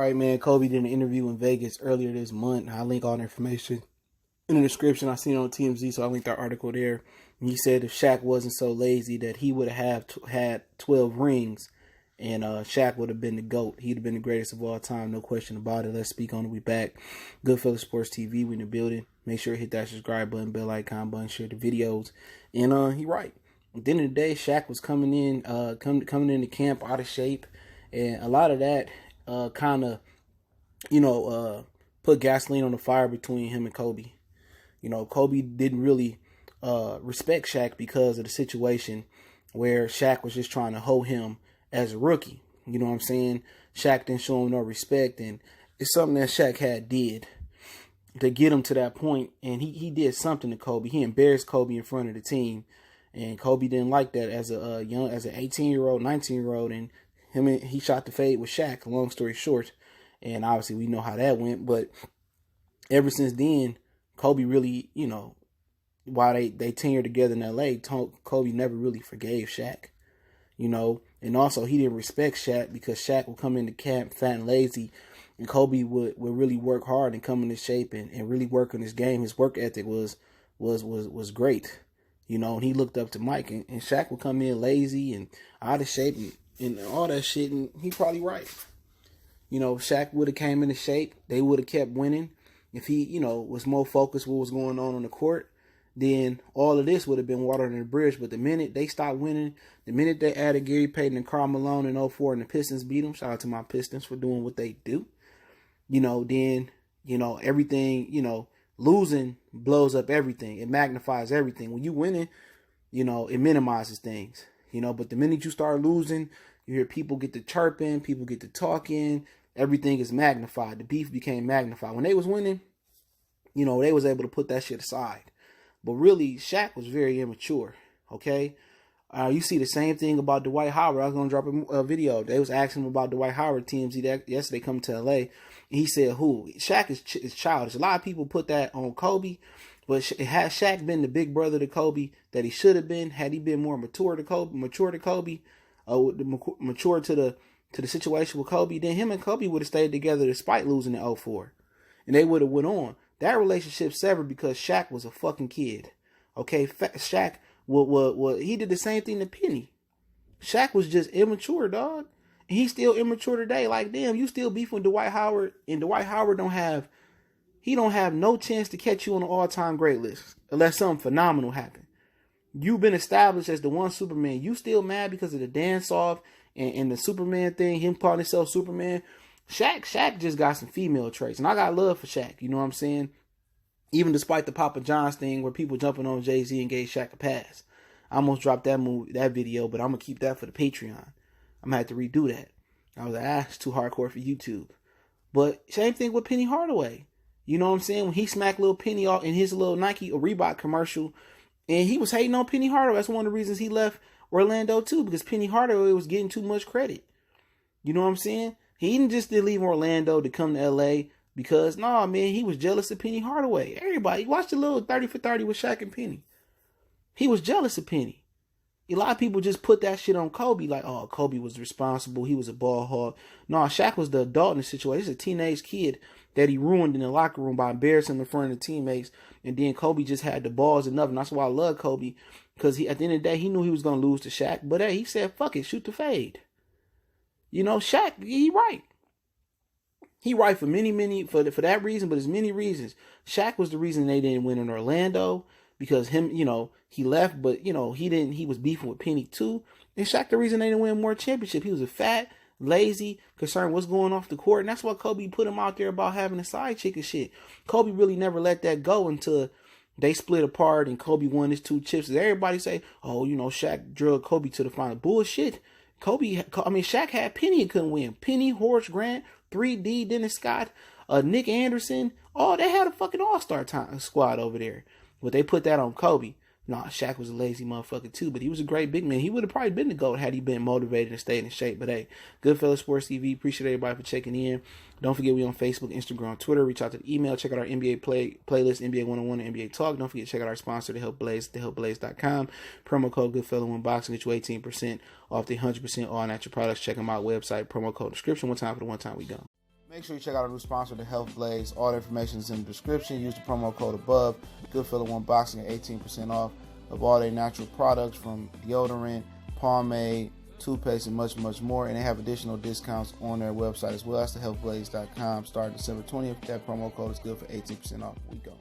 right, man. Kobe did an interview in Vegas earlier this month. I'll link all the information in the description. I seen it on TMZ, so I linked that article there. And he said if Shaq wasn't so lazy that he would have had 12 rings, and Shaq would have been the GOAT. He'd have been the greatest of all time, no question about it. Let's speak on it. We back. Goodfellas Sports TV. We in the building. Make sure to hit that subscribe button, bell icon button, share the videos. And he right. At the end of the day, Shaq was coming into camp out of shape, and a lot of that kind of, put gasoline on the fire between him and Kobe. Kobe didn't really respect Shaq because of the situation where Shaq was just trying to hold him as a rookie. You know what I'm saying? Shaq didn't show him no respect, and it's something that Shaq had did to get him to that point, and he did something to Kobe. He embarrassed Kobe in front of the team, and Kobe didn't like that as an 18-year-old, 19-year-old, and he shot the fade with Shaq, long story short, and obviously we know how that went, but ever since then, Kobe really, while they teamed together in L.A., Kobe never really forgave Shaq, and also he didn't respect Shaq because Shaq would come into camp fat and lazy, and Kobe would really work hard and come into shape and really work on his game. His work ethic was great, and he looked up to Mike, and Shaq would come in lazy and out of shape and all that shit, and he probably right. Shaq would have came into shape, they would have kept winning. If he, was more focused what was going on the court, then all of this would have been water under the bridge. But the minute they stopped winning, the minute they added Gary Payton and Karl Malone in 2004 and the Pistons beat them, shout out to my Pistons for doing what they do, then, everything, losing blows up everything. It magnifies everything. When you winning, it minimizes things, but the minute you start losing, you hear people get to chirping, people get to talking, everything is magnified. The beef became magnified. When they was winning, they was able to put that shit aside. But really, Shaq was very immature, okay? You see the same thing about Dwight Howard. I was going to drop a video. They was asking him about Dwight Howard, TMZ, yesterday coming to L.A. And he said, who? Shaq is childish. A lot of people put that on Kobe, but had Shaq been the big brother to Kobe that he should have been, had he been more mature to Kobe, mature to the situation with Kobe, then him and Kobe would have stayed together despite losing in 2004. And they would have went on. That relationship severed because Shaq was a fucking kid. Okay, Shaq, he did the same thing to Penny. Shaq was just immature, dog. And he's still immature today. Like, damn, you still beefing with Dwight Howard, and Dwight Howard don't have no chance to catch you on the all-time great list unless something phenomenal happened. You've been established as the one Superman. You still mad because of the dance-off and the Superman thing, him calling himself Superman. Shaq just got some female traits, and I got love for Shaq, you know what I'm saying? Even despite the Papa John's thing where people jumping on Jay-Z and gave Shaq a pass. I almost dropped that video, but I'm going to keep that for the Patreon. I'm going to have to redo that. I was like, it's too hardcore for YouTube. But same thing with Penny Hardaway. You know what I'm saying? When he smacked little Penny off in his little Nike or Reebok commercial, and he was hating on Penny Hardaway. That's one of the reasons he left Orlando too, because Penny Hardaway was getting too much credit. You know what I'm saying? He didn't just leave Orlando to come to LA because, he was jealous of Penny Hardaway. Everybody, watch the little 30 for 30 with Shaq and Penny. He was jealous of Penny. A lot of people just put that shit on Kobe, like, oh, Kobe was responsible. He was a ball hog. No, Shaq was the adult in the situation. He's a teenage kid that he ruined in the locker room by embarrassing him in front of the teammates. And then Kobe just had the balls enough. And that's why I love Kobe. Because at the end of the day, he knew he was going to lose to Shaq. But hey, he said, fuck it, shoot the fade. Shaq, he right. He right for for that reason, but there's many reasons. Shaq was the reason they didn't win in Orlando. Because him, he left, but, he was beefing with Penny too. And Shaq, the reason they didn't win more championship, he was a fat, lazy, concerned what's going off the court. And that's why Kobe put him out there about having a side chick and shit. Kobe really never let that go until they split apart and Kobe won his 2 chips. Everybody say, oh, Shaq drugged Kobe to the final. Bullshit. Shaq had Penny and couldn't win. Penny, Horace Grant, 3D, Dennis Scott, Nick Anderson. Oh, they had a fucking all-star squad over there. But they put that on Kobe. Shaq was a lazy motherfucker too, but he was a great big man. He would have probably been the GOAT had he been motivated and stayed in shape. But hey, Goodfellas Sports TV. Appreciate everybody for checking in. Don't forget we on Facebook, Instagram, Twitter. Reach out to the email. Check out our NBA playlist, NBA 101 and NBA Talk. Don't forget to check out our sponsor, thehelpblaze.com. Promo code Goodfellas1Box and get you 18% off the 100% all natural products. Check them out. Website, promo code, description. One time for the one time we go. Make sure you check out our new sponsor, the Health Blaze. All the information is in the description. Use the promo code above. Goodfellow Unboxing at 18% off of all their natural products, from deodorant, pomade, toothpaste, and much, much more. And they have additional discounts on their website as well. That's thehealthblaze.com. Starting December 20th. That promo code is good for 18% off. We go.